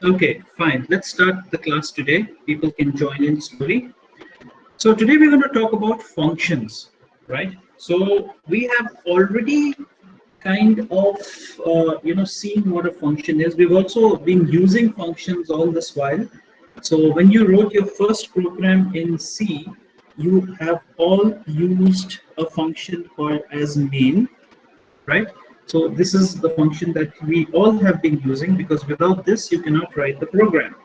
Okay, fine. Let's start the class today. People can join in slowly. So today we're going to talk about functions, right? So we have already kind of seen what a function is. We've also been using functions all this while. So when you wrote your first program in C, you have all used a function called as main, right? So this is the function that we all have been using, because without this you cannot write the program.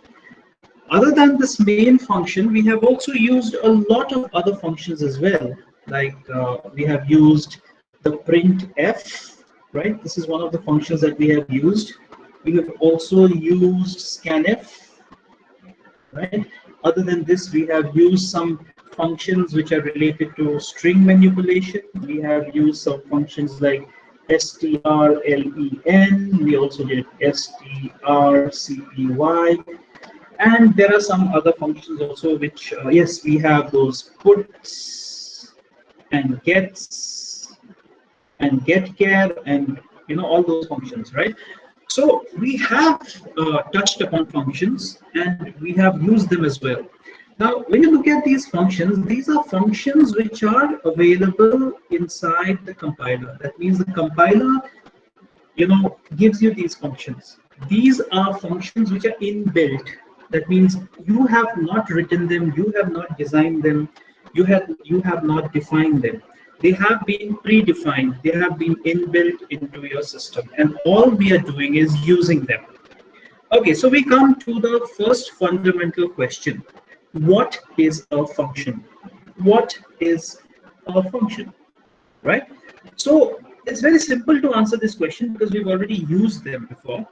Other than this main function, we have also used a lot of other functions as well. Like we have used the printf, right? This is one of the functions that we have used. We have also used scanf, right? Other than this, we have used some functions which are related to string manipulation. We have used some functions like strlen. We also did strcpy. And there are some other functions also, which, yes, we have those puts and gets and getChar and all those functions, right? So we have touched upon functions and we have used them as well. Now, when you look at these functions, these are functions which are available inside the compiler. That means the compiler, gives you these functions. These are functions which are inbuilt. That means you have not written them, you have not designed them, you have not defined them. They have been predefined, they have been inbuilt into your system, and all we are doing is using them. Okay, so we come to the first fundamental question. What is a function? What is a function? Right? So it's very simple to answer this question because we've already used them before.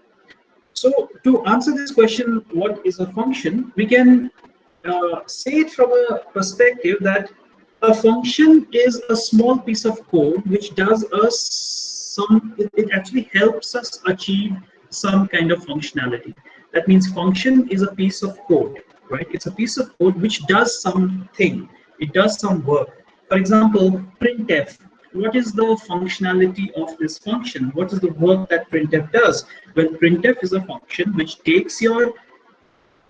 So to answer this question, what is a function? We can say it from a perspective that a function is a small piece of code which does us it actually helps us achieve some kind of functionality. That means function is a piece of code, right? It's a piece of code which does something, it does some work. For example, printf. What is the functionality of this function? What is the work that printf does? Well, printf is a function which takes your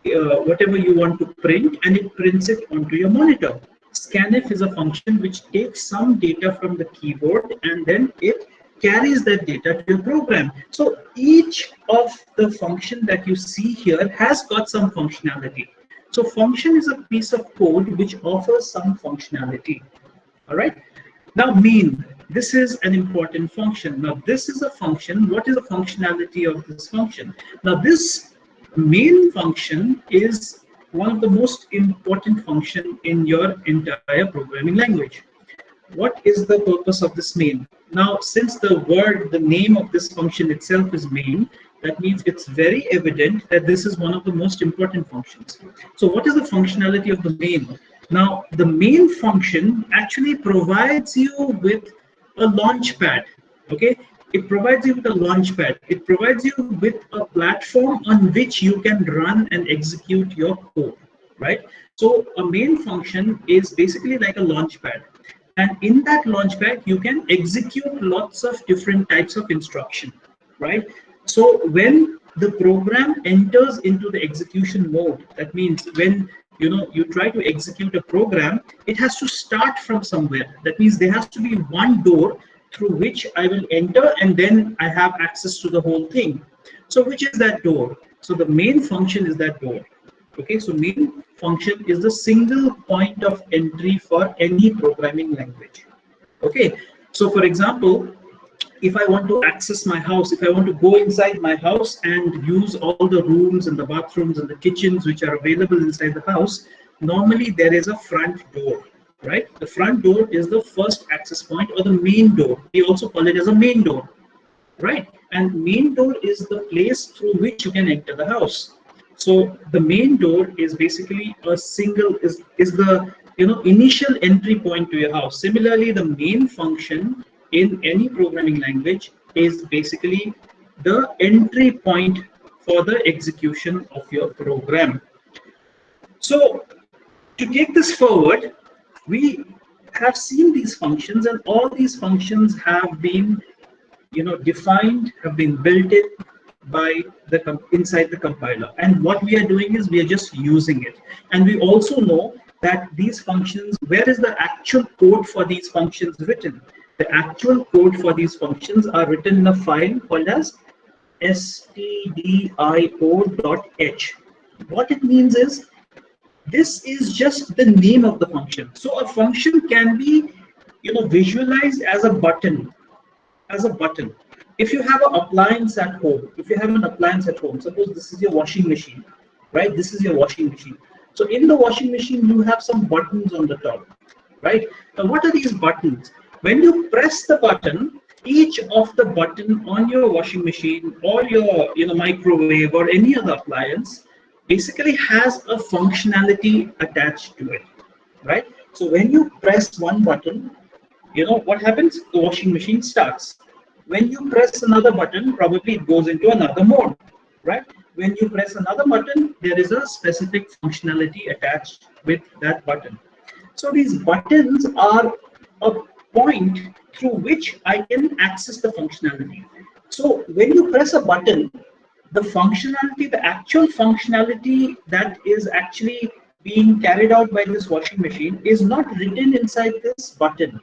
whatever you want to print and it prints it onto your monitor. Scanf is a function which takes some data from the keyboard and then it carries that data to your program. So each of the function that you see here has got some functionality. So function is a piece of code which offers some functionality. All right. Now main, this is an important function. Now this is a function. What is the functionality of this function? Now this main function is one of the most important function in your entire programming language. What is the purpose of this main? Now, since the name of this function itself is main, that means it's very evident that this is one of the most important functions. So what is the functionality of the main? Now, the main function actually provides you with a launch pad, okay? It provides you with a launch pad. It provides you with a platform on which you can run and execute your code, right? So a main function is basically like a launch pad. And in that launchpad, you can execute lots of different types of instruction, right? So when the program enters into the execution mode, that means when you try to execute a program, it has to start from somewhere. That means there has to be one door through which I will enter, and then I have access to the whole thing. So which is that door? So the main function is that door. Okay, so main function is the single point of entry for any programming language. Okay, so for example, if I want to access my house, if I want to go inside my house and use all the rooms and the bathrooms and the kitchens which are available inside the house, normally there is a front door, right? The front door is the first access point, or the main door. We also call it as a main door, right? And main door is the place through which you can enter the house. So the main door is basically a single is the initial entry point to your house. Similarly, the main function in any programming language is basically the entry point for the execution of your program. So to take this forward, we have seen these functions, and all these functions have been defined, have been built in. by the inside the compiler, and what we are doing is we are just using it. And we also know that these functions, where is the actual code for these functions written? The actual code for these functions are written in a file called as stdio.h. What it means is, this is just the name of the function. So a function can be, visualized as a button, If you have an appliance at home, suppose this is your washing machine, right? This is your washing machine. So in the washing machine, you have some buttons on the top, right? Now, what are these buttons? When you press the button, each of the button on your washing machine or your, microwave or any other appliance basically has a functionality attached to it, right? So when you press one button, what happens? The washing machine starts. When you press another button, probably it goes into another mode, right? When you press another button, there is a specific functionality attached with that button. So these buttons are a point through which I can access the functionality. So when you press a button, the functionality, the actual functionality that is actually being carried out by this washing machine is not written inside this button.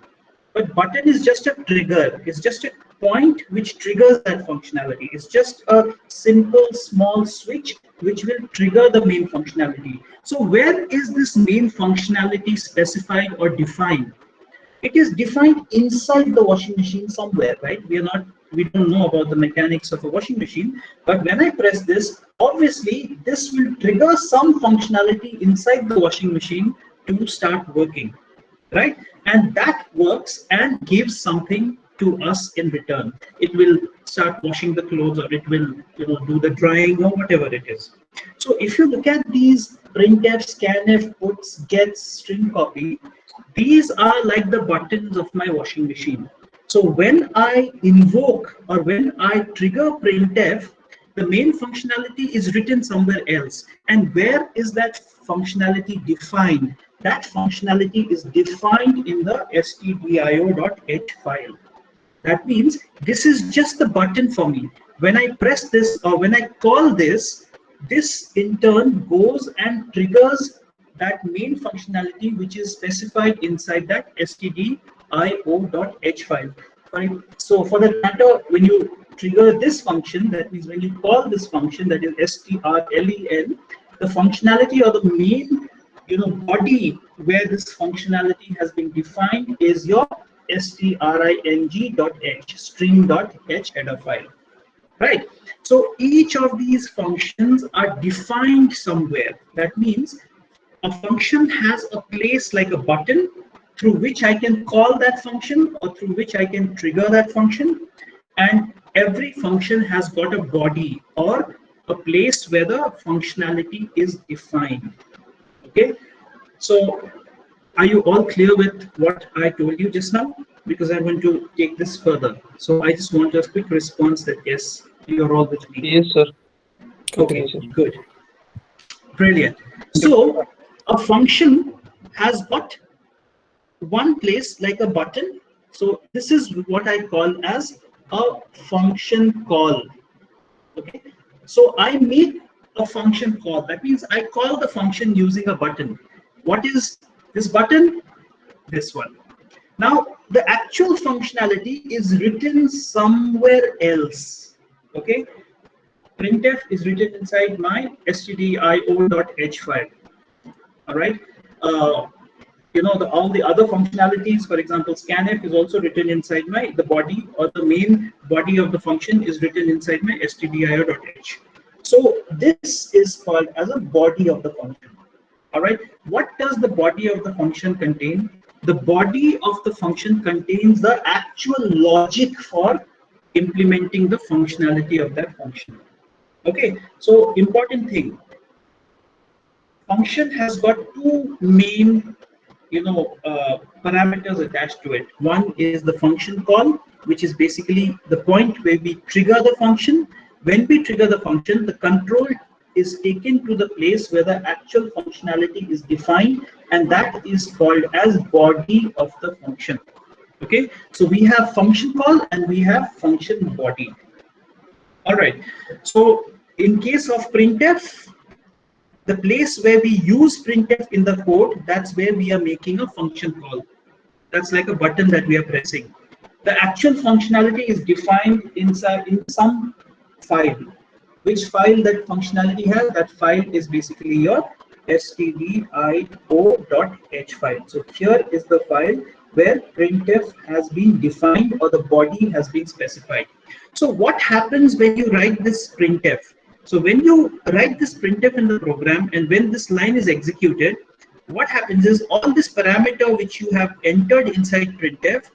But button is just a trigger. It's just a point which triggers that functionality. It's just a simple small switch which will trigger the main functionality. So where is this main functionality specified or defined? It is defined inside the washing machine somewhere, right? We don't know about the mechanics of a washing machine, but when I press this, obviously this will trigger some functionality inside the washing machine to start working, right? And that works and gives something to us in return. It will start washing the clothes, or it will, do the drying, or whatever it is. So if you look at these printf, scanf, puts, gets, string copy, these are like the buttons of my washing machine. So when I invoke or when I trigger printf, the main functionality is written somewhere else. And where is that functionality defined? That functionality is defined in the stdio.h file. That means this is just the button for me. When I press this or when I call this, this in turn goes and triggers that main functionality which is specified inside that stdio.h file. Right? So for that matter, when you trigger this function, that means when you call this function, that is strlen, the functionality or the main body where this functionality has been defined is your string.h, string.h header file, right? So each of these functions are defined somewhere. That means a function has a place like a button through which I can call that function or through which I can trigger that function, and every function has got a body or a place where the functionality is defined. Okay, so are you all clear with what I told you just now? Because I'm going to take this further. So I just want a quick response that yes, you're all with me. Yes, sir. Okay, Continue, sir. good. Brilliant. So a function has got one place like a button. So this is what I call as a function call. Okay, so I make a function call. That means I call the function using a button. What is this button? This one. Now the actual functionality is written somewhere else. Okay, printf is written inside my stdio.h file. All right. All the other functionalities, for example, scanf is also written inside the body, or the main body of the function is written inside my stdio.h. So this is called as a body of the function. All right. What does the body of the function contain? The body of the function contains the actual logic for implementing the functionality of that function. Okay. So important thing. Function has got two main parameters attached to it. One is the function call, which is basically the point where we trigger the function. When we trigger the function, the control is taken to the place where the actual functionality is defined, and that is called as body of the function. Okay, so we have function call and we have function body. All right. So in case of printf, the place where we use printf in the code, that's where we are making a function call. That's like a button that we are pressing. The actual functionality is defined inside in some file. Which file that functionality has? That file is basically your stdio.h file. So here is the file where printf has been defined or the body has been specified. So what happens when you write this printf? So when you write this printf in the program and when this line is executed, what happens is all this parameter which you have entered inside printf,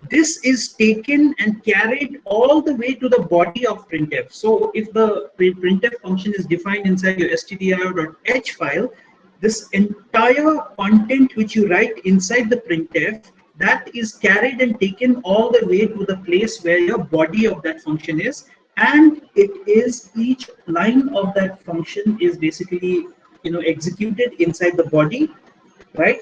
this is taken and carried all the way to the body of printf. So if the printf function is defined inside your stdio.h file, this entire content which you write inside the printf, that is carried and taken all the way to the place where your body of that function is, and it is each line of that function is basically executed inside the body, right?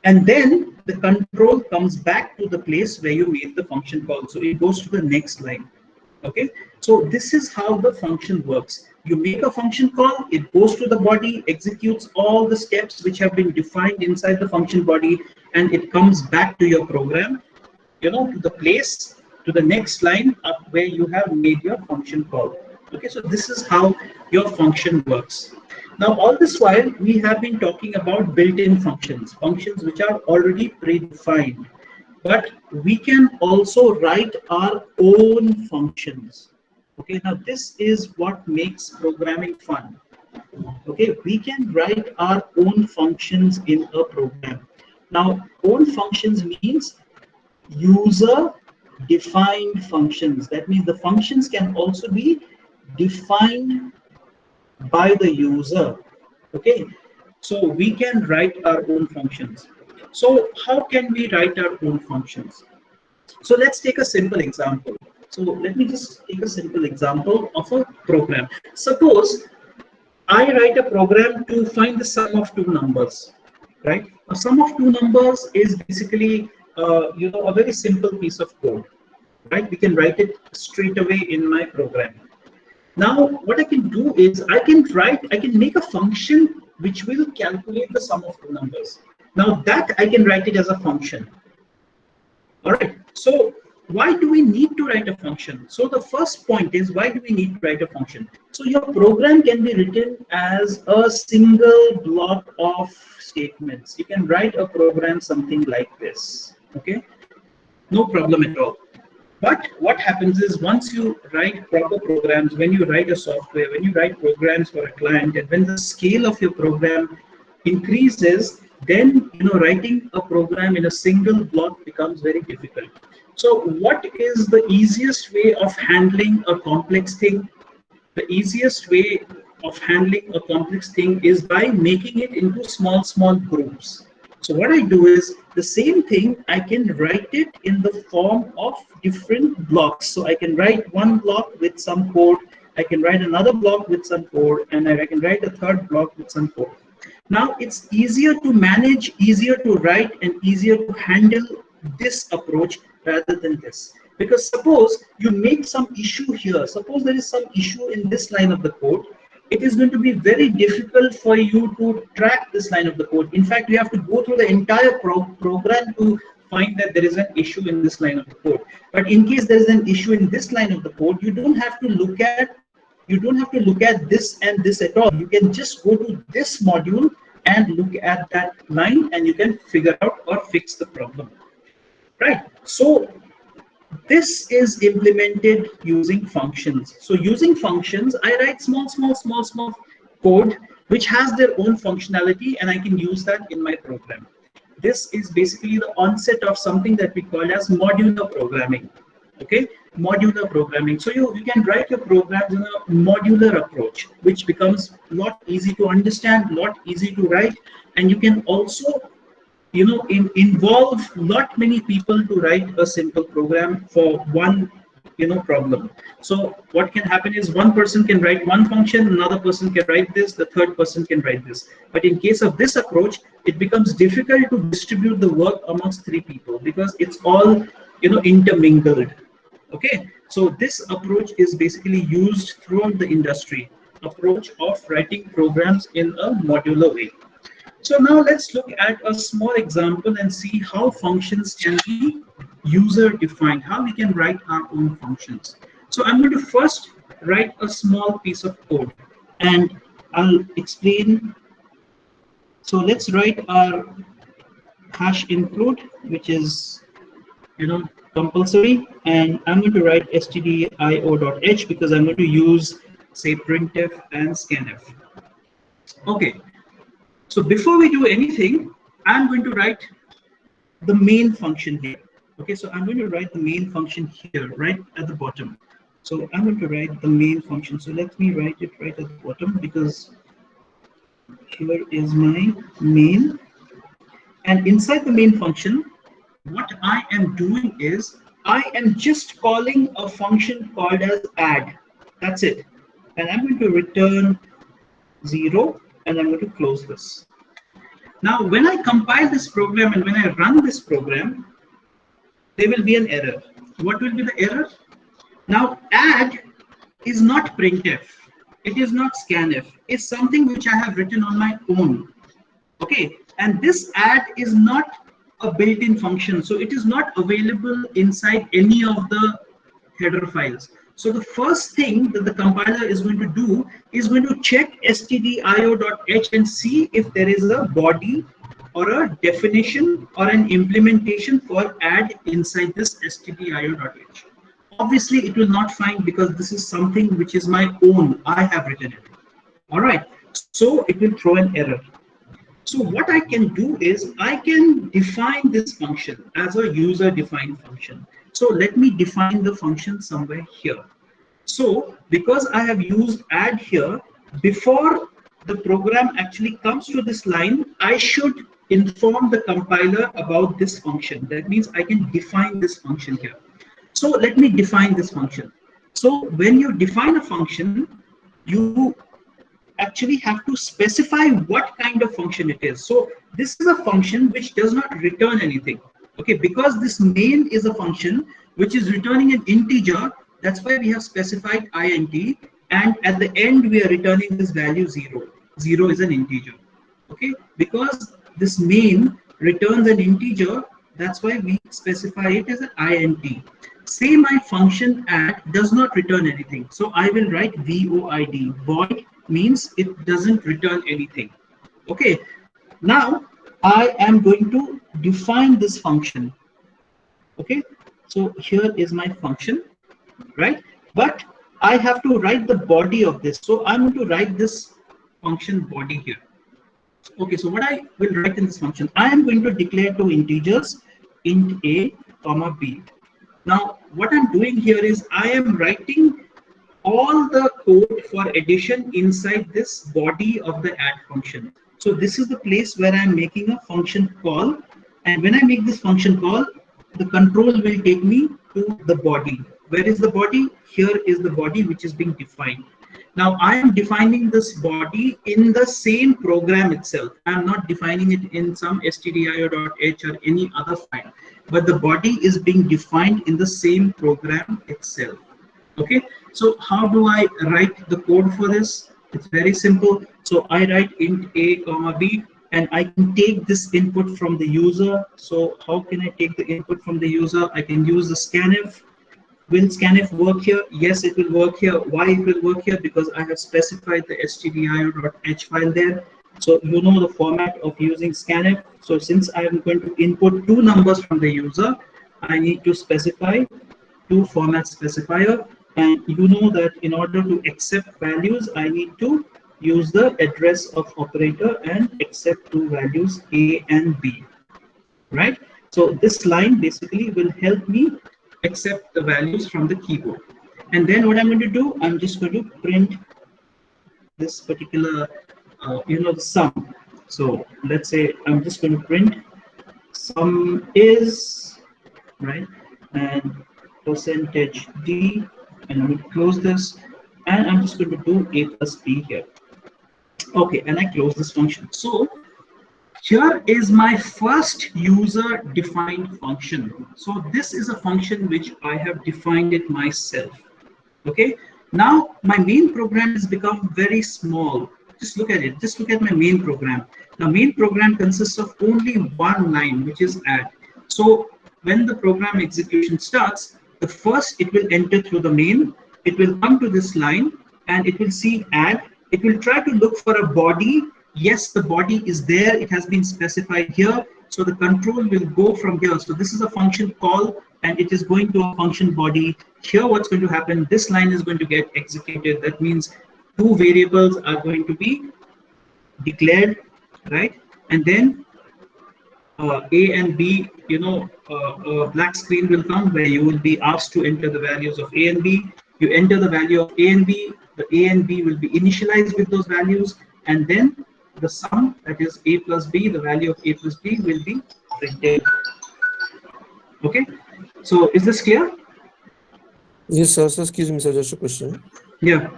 And then the control comes back to the place where you made the function call. So it goes to the next line. Okay, so this is how the function works. You make a function call, it goes to the body, executes all the steps which have been defined inside the function body, and it comes back to your program, to the place, to the next line up where you have made your function call. Okay, so this is how your function works. Now, all this while, we have been talking about built-in functions, functions which are already predefined. But we can also write our own functions. Okay, now this is what makes programming fun. Okay, we can write our own functions in a program. Now, own functions means user defined functions. That means the functions can also be defined by the user. Okay, so we can write our own functions. So how can we write our own functions? So let's take a simple example. So let me just take a simple example of a program. Suppose I write a program to find the sum of two numbers, right? A sum of two numbers is basically a very simple piece of code, right? We can write it straight away in my program. Now, what I can do is I can make a function which will calculate the sum of two numbers. Now that I can write it as a function. All right. So why do we need to write a function? So the first point is, why do we need to write a function? So your program can be written as a single block of statements. You can write a program something like this. Okay. No problem at all. But what happens is, once you write proper programs, when you write a software, when you write programs for a client, and when the scale of your program increases, then writing a program in a single block becomes very difficult. So what is the easiest way of handling a complex thing? The easiest way of handling a complex thing is by making it into small groups. So what I do is, the same thing, I can write it in the form of different blocks. So I can write one block with some code, I can write another block with some code, and I can write a third block with some code. Now it's easier to manage, easier to write, and easier to handle this approach rather than this. Because suppose you make some issue here, suppose there is some issue in this line of the code, it is going to be very difficult for you to track this line of the code. In fact, you have to go through the entire program to find that there is an issue in this line of the code. But in case there is an issue in this line of the code, you don't have to look at this and this at all. You can just go to this module and look at that line, and you can figure out or fix the problem, right? So this is implemented using functions. So using functions, I write small code which has their own functionality, and I can use that in my program. This is basically the onset of something that we call as modular programming. Okay, modular programming. So you can write your programs in a modular approach, which becomes a lot easy to understand, lot easy to write, and you can also involve not many people to write a simple program for one problem. So what can happen is, one person can write one function, another person can write this, the third person can write this. But in case of this approach, it becomes difficult to distribute the work amongst three people, because it's all intermingled. Okay, so this approach is basically used throughout the industry, approach of writing programs in a modular way. So now let's look at a small example and see how functions can be user defined, how we can write our own functions. So I'm going to first write a small piece of code and I'll explain. So let's write our hash include, which is compulsory, and I'm going to write stdio.h because I'm going to use say printf and scanf. Okay, so before we do anything, I'm going to write the main function here. Okay, so I'm going to write the main function here right at the bottom. So I'm going to write the main function. So let me write it right at the bottom because here is my main, and inside the main function what I am doing is I am just calling a function called as add. That's it. And I'm going to return 0 and I'm going to close this. Now, when I compile this program and when I run this program, there will be an error. What will be the error? Now, add is not printf. It is not scanf. It's something which I have written on my own. Okay, and this add is not a built-in function, so it is not available inside any of the header files. So the first thing that the compiler is going to do is going to check stdio.h and see if there is a body or a definition or an implementation for add inside this stdio.h. Obviously it will not find because this is something which is my own. I have written it. All right, so it will throw an error. So what I can do is I can define this function as a user defined function. So let me define the function somewhere here. So because I have used add here, before the program actually comes to this line, I should inform the compiler about this function. That means I can define this function here. So let me define this function. So when you define a function, you actually have to specify what kind of function it is. So this is a function which does not return anything. Okay, because this main is a function which is returning an integer, that's why we have specified int, and at the end we are returning this value 0. 0 is an integer. Okay, because this main returns an integer, that's why we specify it as an int. Say my function add does not return anything, so I will write void. Void means it doesn't return anything. Okay, now I am going to define this function. Okay, so here is my function, right? But I have to write the body of this, so I'm going to write this function body here. Okay, so what I will write in this function, I am going to declare two integers, int a comma b. Now what I'm doing here is I am writing all the code for addition inside this body of the add function. So this is the place where I'm making a function call, and when I make this function call, the control will take me to the body. Where is the body? Here is the body which is being defined. Now I am defining this body in the same program itself. I am not defining it in some stdio.h or any other file, but the body is being defined in the same program itself. Okay, so how do I write the code for this? It's very simple. So I write int a comma b, and I can take this input from the user. So how can I take the input from the user? I can use the scanf. Will scanf work here? Yes, it will work here. Why it will work here? Because I have specified the stdio.h file there. So you know the format of using scanf. So since I am going to input two numbers from the user, I need to specify two format specifier. And you know that in order to accept values, I need to use the address of operator and accept two values a and b, right? So this line basically will help me accept the values from the keyboard. And then what I'm going to do, I'm just going to print this particular, the sum. So let's say I'm just going to print sum is, right, and percentage d, and I'm going to close this, and I'm just going to do a plus b here. Okay, and I close this function. So Here is my first user defined function. So this is a function which I have defined it myself. Okay. Now my main program has become very small. Just look at it. Just look at my main program. Now main program consists of only one line, which is add. So when the program execution starts, the first it will enter through the main, it will come to this line and it will see add. It will try to look for a body. Yes, the body is there. It has been specified here. So the control will go from here. So this is a function call and it is going to a function body. Here what's going to happen, this line is going to get executed. That means two variables are going to be declared, right? And then A and B, black screen will come where you will be asked to enter the values of A and B. You enter the value of A and B, the A and B will be initialized with those values, and then the sum, that is A plus B, the value of A plus B will be printed. Okay, so is this clear? Yes, sir. So excuse me, sir. Just a question. Yeah.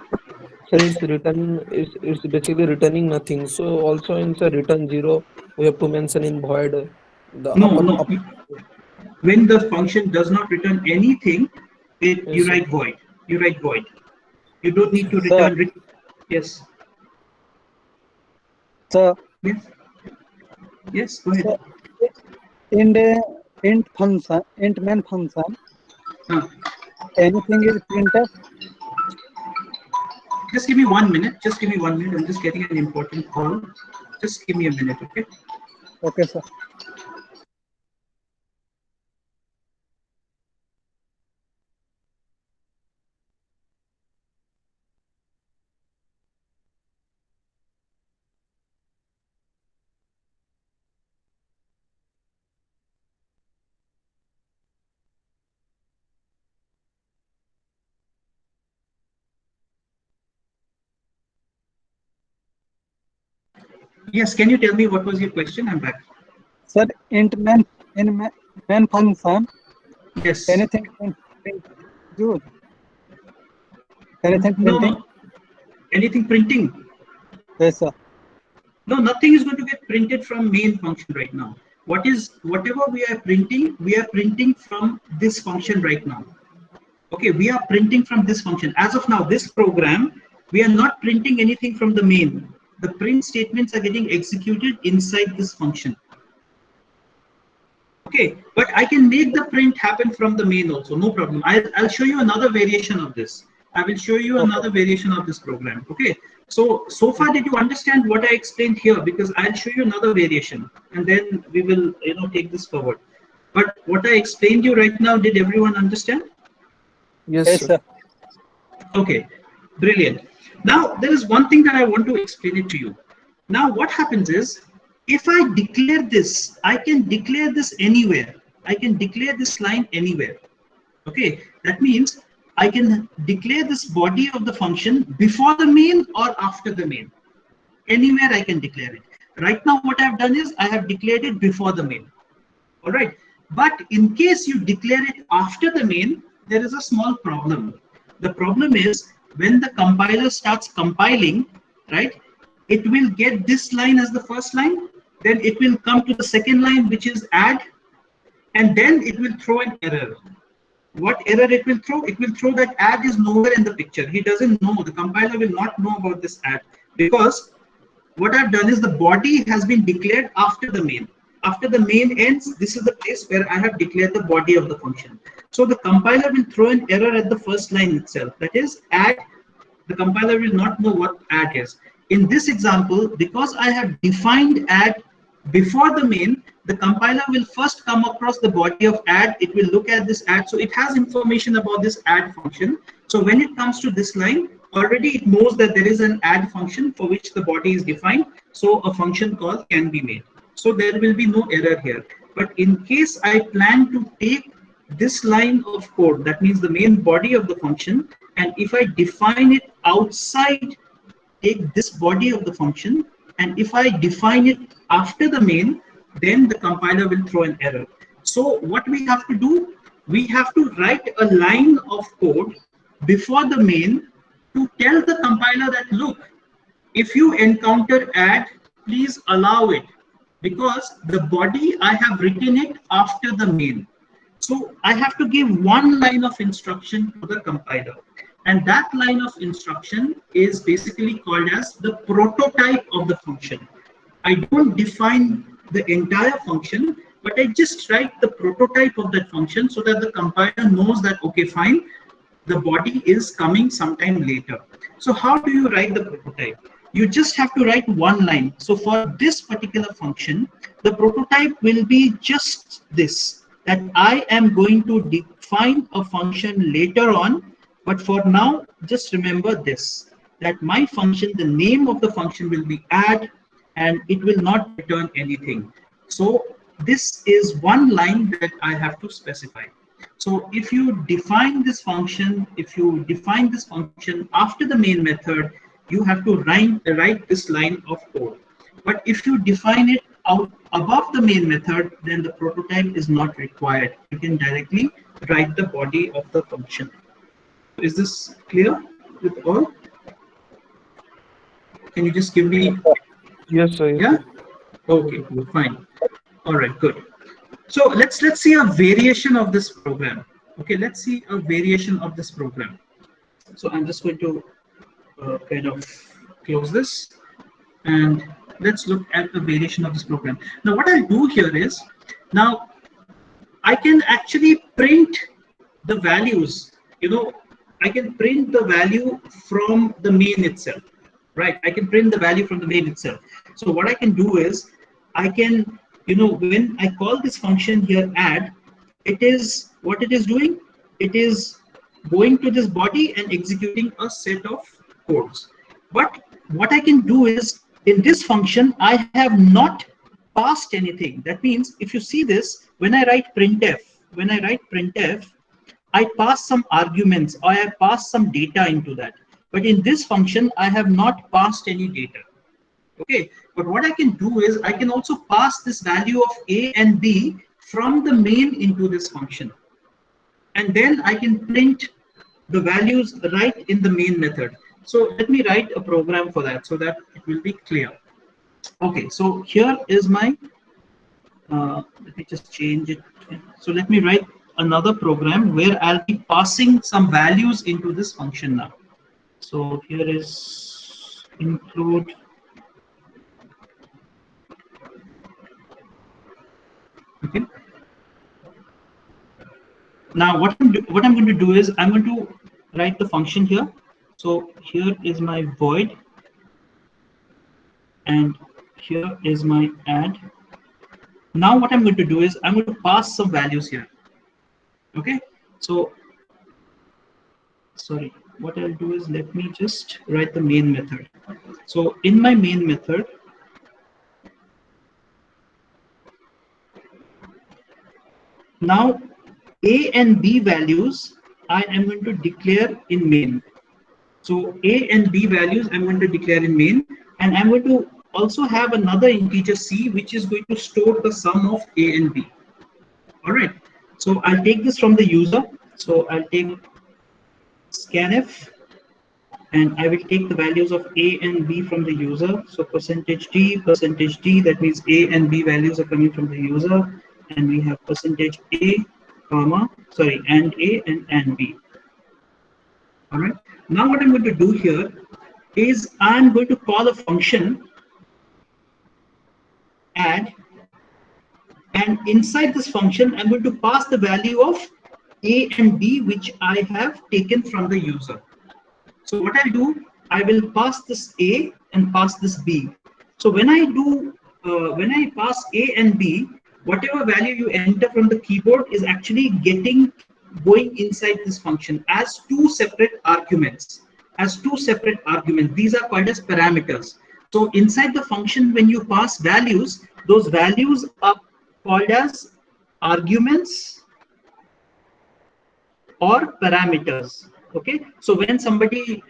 Sir, it's basically returning nothing. So also in the return zero, we have to mention in void the No, upper no. up. When the function does not return anything, you Yes, sir. write void. You write void. You don't need Acha. to Sir, return. Yes. sir, Yes. Yes. Go ahead. sir, in the int main function, Huh. anything is printed. Just give me 1 minute. Just give me 1 minute. I'm just getting an important call. Just give me a minute, okay? Okay, sir. Yes. Can you tell me what was your question? I'm back. Sir, main function, Yes. anything use, anything No, printing. no. Anything printing? Yes, sir. No, nothing is going to get printed from main function right now. Whatever we are printing from this function right now. Okay, we are printing from this function. As of now, this program, we are not printing anything from the main. The print statements are getting executed inside this function. Okay, but I can make the print happen from the main also, no problem. I'll show you another variation of this. I will show you Okay. another variation of this program. Okay, so far did you understand what I explained here? Because I'll show you another variation and then we will take this forward. But what I explained you right now, did everyone understand? Yes, Yes, sir. sir. Okay, brilliant. Now, there is one thing that I want to explain it to you. Now, what happens is, if I declare this, I can declare this anywhere. I can declare this line anywhere. Okay, that means I can declare this body of the function before the main or after the main. Anywhere I can declare it. Right now, what I've done is I have declared it before the main. All right. But in case you declare it after the main, there is a small problem. The problem is when the compiler starts compiling, right, it will get this line as the first line, then it will come to the second line, which is add, and then it will throw an error. What error it will throw? It will throw that add is nowhere in the picture. He doesn't know, the compiler will not know about this add, because what I've done is the body has been declared after the main. After the main ends, this is the place where I have declared the body of the function. So the compiler will throw an error at the first line itself. That is add. The compiler will not know what add is. In this example, because I have defined add before the main, the compiler will first come across the body of add. It will look at this add. So it has information about this add function. So when it comes to this line, already it knows that there is an add function for which the body is defined. So a function call can be made. So there will be no error here. But in case I plan to take this line of code, that means the main body of the function, and if I define it outside, take this body of the function, and if I define it after the main, then the compiler will throw an error. So what we have to do, we have to write a line of code before the main to tell the compiler that, look, if you encounter add, please allow it. because the body I have written it after the main. So I have to give one line of instruction to the compiler. And that line of instruction is basically called as the prototype of the function. I don't define the entire function, but I just write the prototype of that function so that the compiler knows that, okay, fine, the body is coming sometime later. So how do you write the prototype? You just have to write one line. So for this particular function, the prototype will be just this, that I am going to define a function later on, but for now, just remember this, that my function, the name of the function will be add, and it will not return anything. So this is one line that I have to specify. So if you define this function, after the main method, you have to write this line of code. But if you define it out above the main method, then the prototype is not required. You can directly write the body of the function. Is this clear with all? Can you just give me? Yes, sir. Yes, Yeah. sir. Okay. Fine. All right. Good. So let's see a variation of this program. Okay. Let's see a variation of this program. So I'm just going to kind of close this, and let's look at the variation of this program. Now what I'll do here is, now I can actually print the values, I can print the value from the main itself, right? I can print the value from the main itself. So what I can do is, I can, when I call this function here add, it is, what it is doing, it is going to this body and executing a set of codes. But what I can do is, in this function, I have not passed anything. That means if you see this, when I write printf, I pass some arguments, or I pass some data into that. But in this function, I have not passed any data. Okay, but what I can do is, I can also pass this value of a and b from the main into this function. And then I can print the values right in the main method. So let me write a program for that so that it will be clear. Okay, so here is my, let me just change it. So let me write another program where I'll be passing some values into this function now. So here is include. Okay. Now what I'm going to do is, I'm going to write the function here. So here is my void, and here is my add. Now what I'm going to do is, I'm going to pass some values here. Okay, so sorry, what I'll do is, let me just write the main method. So in my main method, now a and b values I am going to declare in main. So a and b values I'm going to declare in main, and I'm going to also have another integer c which is going to store the sum of a and b. All right, so I'll take this from the user. So I'll take scanf, and I will take the values of a and b from the user. So %d, that means a and b values are coming from the user, and we have %a, and a and b. All right. Now what I'm going to do here is, I'm going to call a function add, and inside this function, I'm going to pass the value of a and b which I have taken from the user. So what I'll do, I will pass this a and pass this b. So when I pass a and b, whatever value you enter from the keyboard is actually going inside this function as two separate arguments. These are called as parameters. So inside the function, when you pass values, those values are called as arguments or parameters. Okay, so when somebody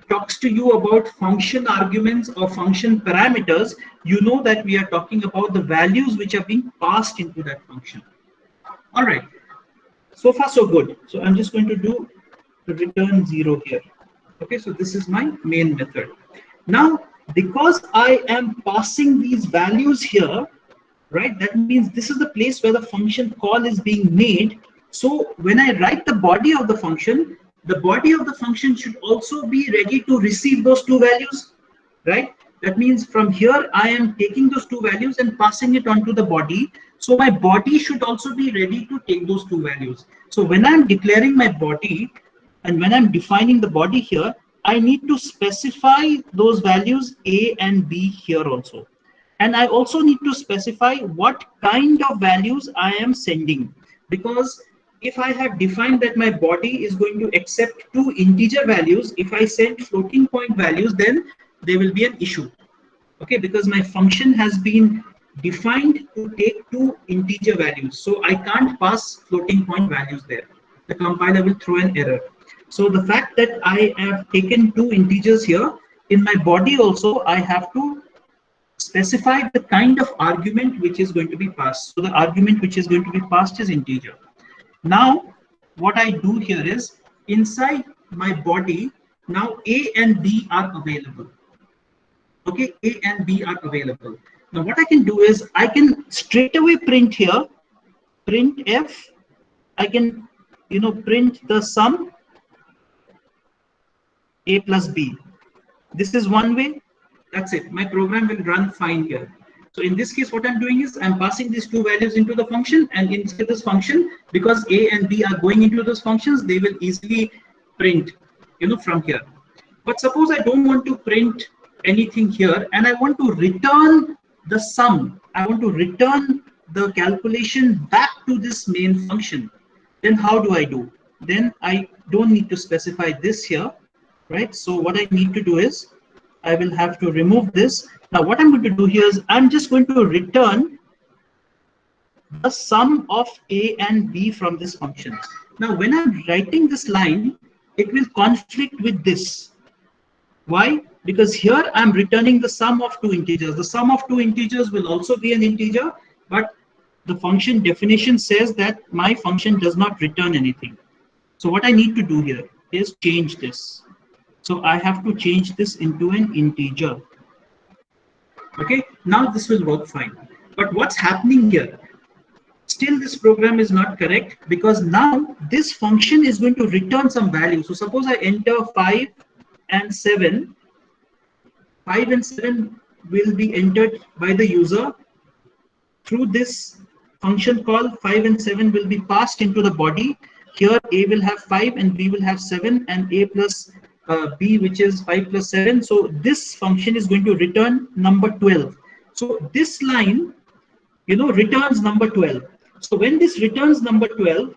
talks to you about function arguments or function parameters, you know that we are talking about the values which are being passed into that function. All right, so far so good. So I'm just going to do return 0 here. Okay, so this is my main method. Now because I am passing these values here, right? That means this is the place where the function call is being made. So when I write the body of the function should also be ready to receive those two values, right? That means from here I am taking those two values and passing it on to the body. So my body should also be ready to take those two values. So when I'm declaring my body and when I'm defining the body here, I need to specify those values A and B here also. And I also need to specify what kind of values I am sending, because if I have defined that my body is going to accept two integer values, if I send floating point values, then there will be an issue. Okay, because my function has been defined to take two integer values, so I can't pass floating point values there. The compiler will throw an error. So the fact that I have taken two integers here, in my body also I have to specify the kind of argument which is going to be passed. So the argument which is going to be passed is integer. Now what I do here is, inside my body, now A and B are available. Okay, A and B are available. Now what I can do is, I can straight away print here, print F. I can, print the sum A plus B. This is one way. That's it. My program will run fine here. So in this case, what I'm doing is I'm passing these two values into the function, and inside this function, because A and B are going into those functions, they will easily print, from here. But suppose I don't want to print anything here and I want to return the sum. I want to return the calculation back to this main function. Then how do I do? Then I don't need to specify this here, right? So what I need to do is, I will have to remove this. Now what I'm going to do here is, I'm just going to return the sum of A and B from this function. Now when I'm writing this line, it will conflict with this. Why? Because here I'm returning the sum of two integers. The sum of two integers will also be an integer, but the function definition says that my function does not return anything. So what I need to do here is change this. So I have to change this into an integer. Okay, now this will work fine. But what's happening here? Still this program is not correct, because now this function is going to return some value. So suppose I enter 5 and 7. 5 and 7 will be entered by the user through this function call. 5 and 7 will be passed into the body. Here A will have 5 and B will have 7, and A plus B, which is 5 plus 7. So this function is going to return number 12. So this line, returns number 12. So when this returns number 12,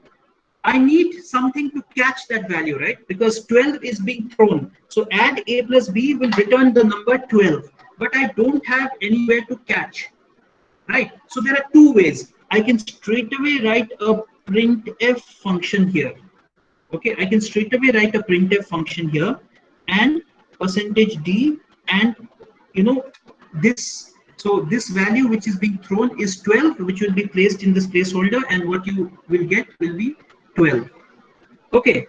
I need something to catch that value, right? Because 12 is being thrown. So add A plus B will return the number 12, but I don't have anywhere to catch, right? So there are two ways. I can straight away write a printf function here. Okay, I can straight away write a printf function here, and %d, and this. So this value which is being thrown is 12, which will be placed in this placeholder, and what you will get will be 12. Okay.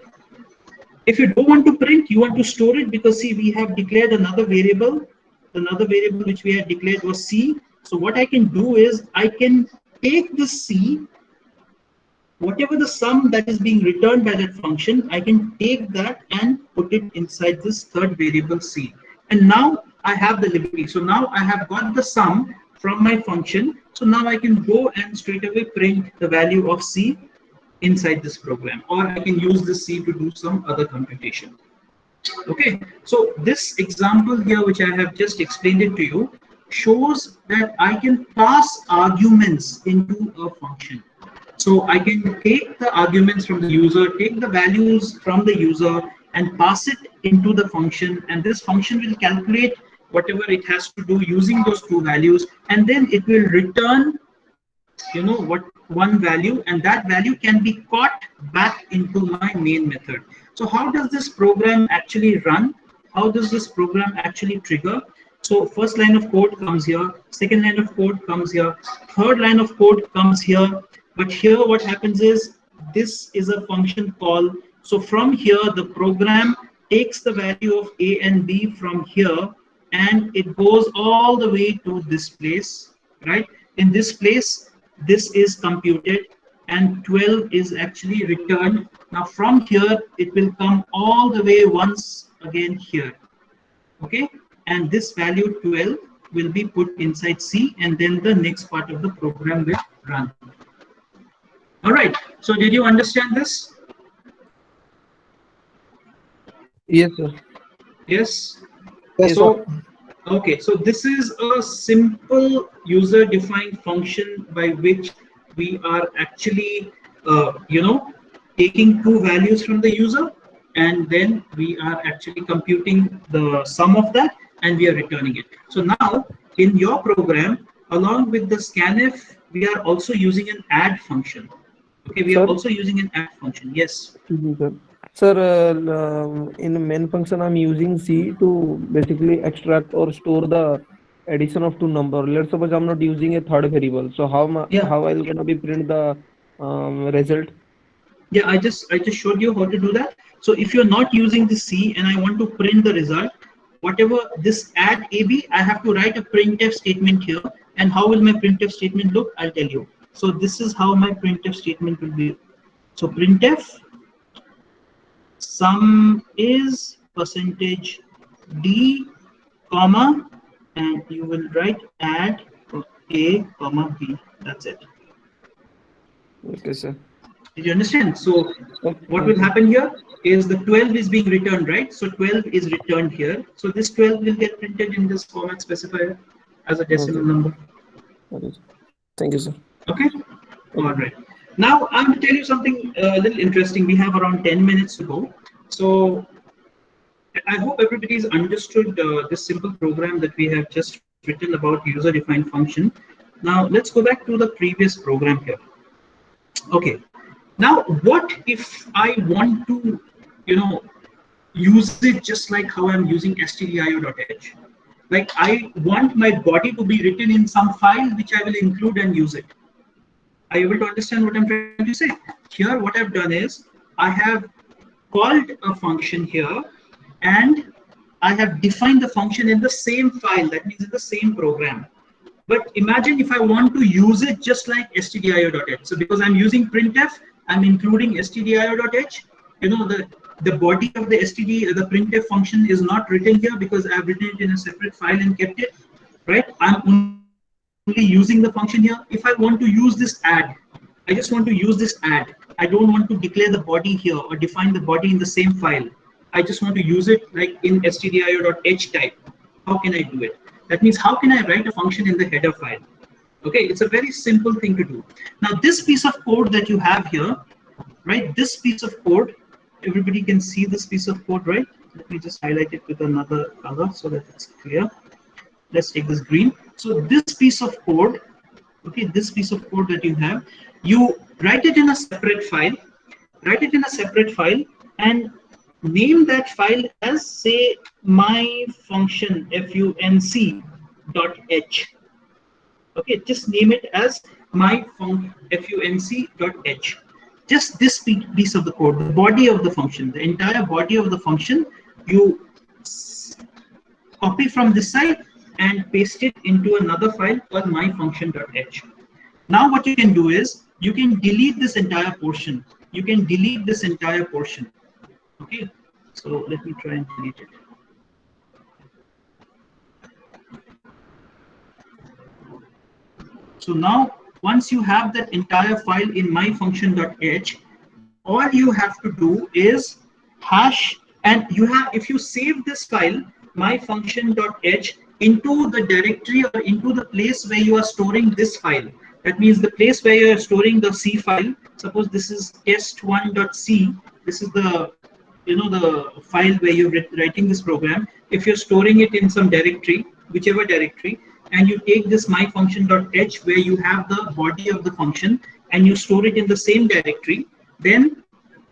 If you don't want to print, you want to store it, because see, we have declared another variable. Another variable which we had declared was C. So what I can do is, I can take this C, whatever the sum that is being returned by that function, I can take that and put it inside this third variable C. And now I have the liberty. So now I have got the sum from my function. So now I can go and straight away print the value of C inside this program, or I can use this C to do some other computation. Okay, so this example here, which I have just explained it to you, shows that I can pass arguments into a function. So I can take the arguments from the user, take the values from the user, and pass it into the function, and this function will calculate whatever it has to do using those two values, and then it will return what one value, and that value can be caught back into my main method. So how does this program actually run? How does this program actually trigger? So first line of code comes here, second line of code comes here, third line of code comes here. But here what happens is, this is a function call. So from here the program takes the value of A and B from here, and it goes all the way to this place, right? In this place, this is computed and 12 is actually returned. Now from here, it will come all the way once again here, okay? And this value 12 will be put inside C, and then the next part of the program will run. All right, so did you understand this? Yes, sir. Yes. Yes, sir. So, okay, so this is a simple user-defined function by which we are actually, taking two values from the user, and then we are actually computing the sum of that, and we are returning it. So now, in your program, along with the scanf, we are also using an add function. Okay, we are Sir, also using an add function. Yes. sir. Sir, in main function, I'm using C to basically extract or store the addition of two number. Let's suppose I'm not using a third variable. So Yeah. how I'll gonna be print the result? Yeah, I just showed you how to do that. So if you're not using the C and I want to print the result, whatever this add AB, I have to write a printf statement here. And how will my printf statement look? I'll tell you. So this is how my printf statement will be. So printf sum is percentage D, comma, and you will write add A, comma B. That's it. Okay, sir. Did you understand? So what will Okay. happen here is the 12 is being returned, right? So 12 is returned here. So this 12 will get printed in this format specifier as a decimal Okay. number. Okay. Thank you, sir. Okay. All Okay. right. Now I'm going to tell you something a little interesting. We have around 10 minutes to go. So I hope everybody's understood this simple program that we have just written about user-defined function. Now let's go back to the previous program here. Okay. Now, what if I want to, use it just like how I'm using stdio.h? Like I want my body to be written in some file which I will include and use it. Are you able to understand what I'm trying to say? Here, what I've done is I have called a function here, and I have defined the function in the same file. That means in the same program. But imagine if I want to use it just like stdio.h. So because I'm using printf, I'm including stdio.h. The body of the the printf function is not written here because I've written it in a separate file and kept it, right? I'm only using the function here. If I want to use this add, I just want to use this add. I don't want to declare the body here or define the body in the same file. I just want to use it like in stdio.h type. How can I do it? That means how can I write a function in the header file? Okay, it's a very simple thing to do. Now this piece of code that you have here, right? This piece of code, everybody can see this piece of code, right? Let me just highlight it with another color so that it's clear. Let's take this green. So this piece of code, okay, this piece of code that you have, you write it in a separate file, and name that file as, say, my function func.h. Okay, just name it as my func.h. Just this piece of the code, the body of the function, the entire body of the function, you copy from this side and paste it into another file called my function.h. Now what you can do is you can delete this entire portion. Okay, so let me try and delete it. So now once you have that entire file in my function.h, all you have to do is hash, and if you save this file my function.h into the directory or into the place where you are storing this file. That means the place where you are storing the C file. Suppose this is test1.c. This is the the file where you're writing this program. If you're storing it in some directory, whichever directory, and you take this my function.h where you have the body of the function and you store it in the same directory, then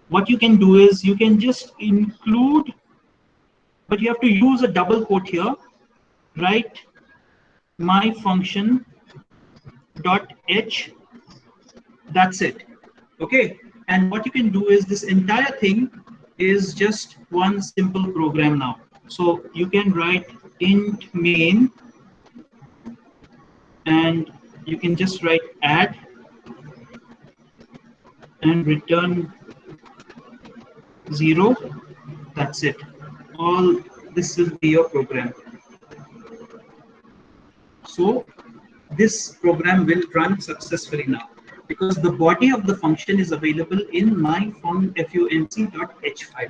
what you can do is you can just include, but you have to use a double quote here, write my function dot h. That's it. Okay, and what you can do is this entire thing is just one simple program now. So you can write int main, and you can just write add and return 0. That's it. All this will be your program. So this program will run successfully now because the body of the function is available in my func.h file.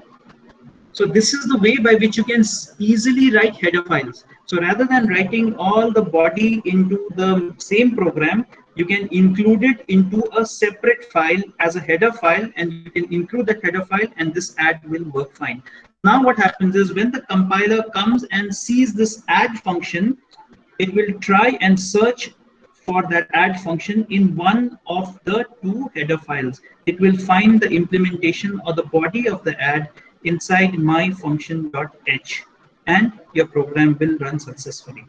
So this is the way by which you can easily write header files. So rather than writing all the body into the same program, you can include it into a separate file as a header file, and you can include that header file and this add will work fine. Now what happens is when the compiler comes and sees this add function, it will try and search for that add function in one of the two header files. It will find the implementation or the body of the add inside my function.h, and your program will run successfully.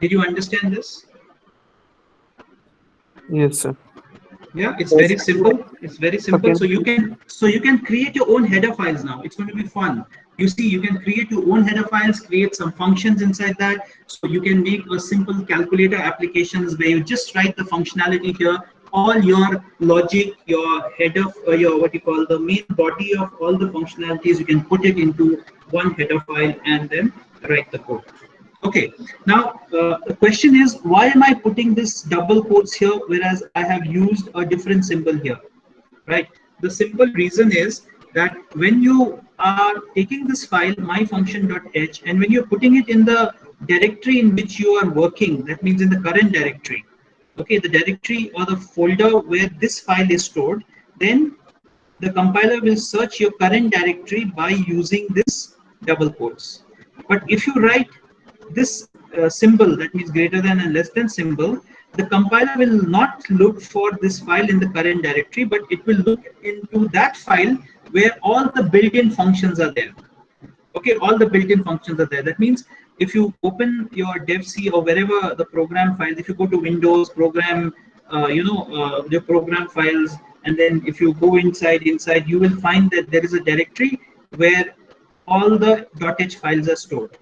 Did you understand this? Yes, sir. Yeah, it's very simple. It's very simple. Okay. So you can create your own header files now. It's going to be fun. You see, you can create your own header files, create some functions inside that. So you can make a simple calculator applications where you just write the functionality here. All your logic, your header, your what you call the main body of all the functionalities, you can put it into one header file and then write the code. Okay, now the question is, why am I putting this double quotes here whereas I have used a different symbol here, right? The simple reason is that when you are taking this file myfunction.h and when you're putting it in the directory in which you are working, that means in the current directory, okay, the directory or the folder where this file is stored, then the compiler will search your current directory by using this double quotes. But if you write this symbol, that means greater than and less than symbol, the compiler will not look for this file in the current directory, but it will look into that file where all the built-in functions are there. Okay, all the built-in functions are there. That means if you open your devc or wherever the program files, if you go to Windows program, your program files, and then if you go inside, you will find that there is a directory where all the .h files are stored.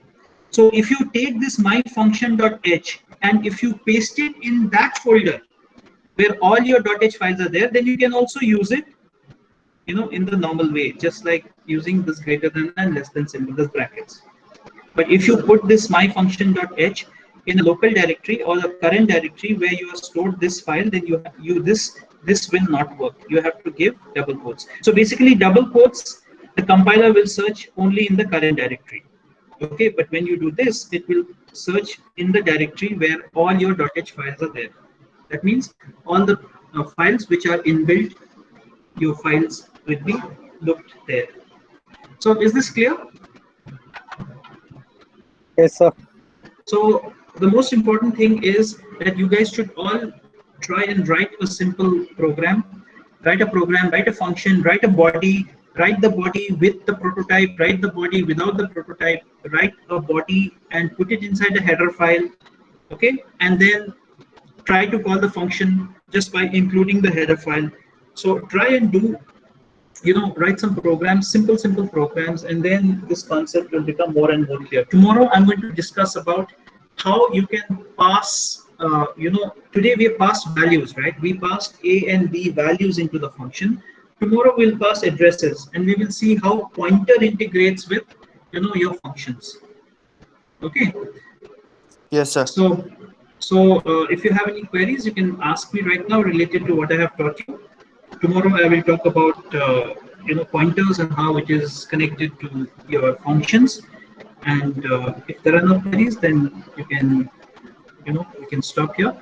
So if you take this myfunction.h and if you paste it in that folder where all your .h files are there, then you can also use it, in the normal way, just like using this greater than and less than symbol, this brackets. But if you put this myfunction.h in a local directory or the current directory where you have stored this file, then this will not work. You have to give double quotes. So basically, double quotes, the compiler will search only in the current directory. Okay, but when you do this, it will search in the directory where all your .h files are there. That means all the files which are inbuilt, your files will be looked there. So is this clear? Yes, sir. So the most important thing is that you guys should all try and write a simple program, write a function, write a body, write the body with the prototype, write the body without the prototype, write a body and put it inside a header file, okay, and then try to call the function just by including the header file. So try and do, write some programs, simple programs, and then this concept will become more and more clear. Tomorrow I'm going to discuss about how you can pass, today we have passed values, right? We passed A and B values into the function. Tomorrow we'll pass addresses and we will see how pointer integrates with, your functions. Okay. Yes, sir. So if you have any queries, you can ask me right now related to what I have taught you. Tomorrow I will talk about pointers and how it is connected to your functions. And if there are no queries, then you can stop here.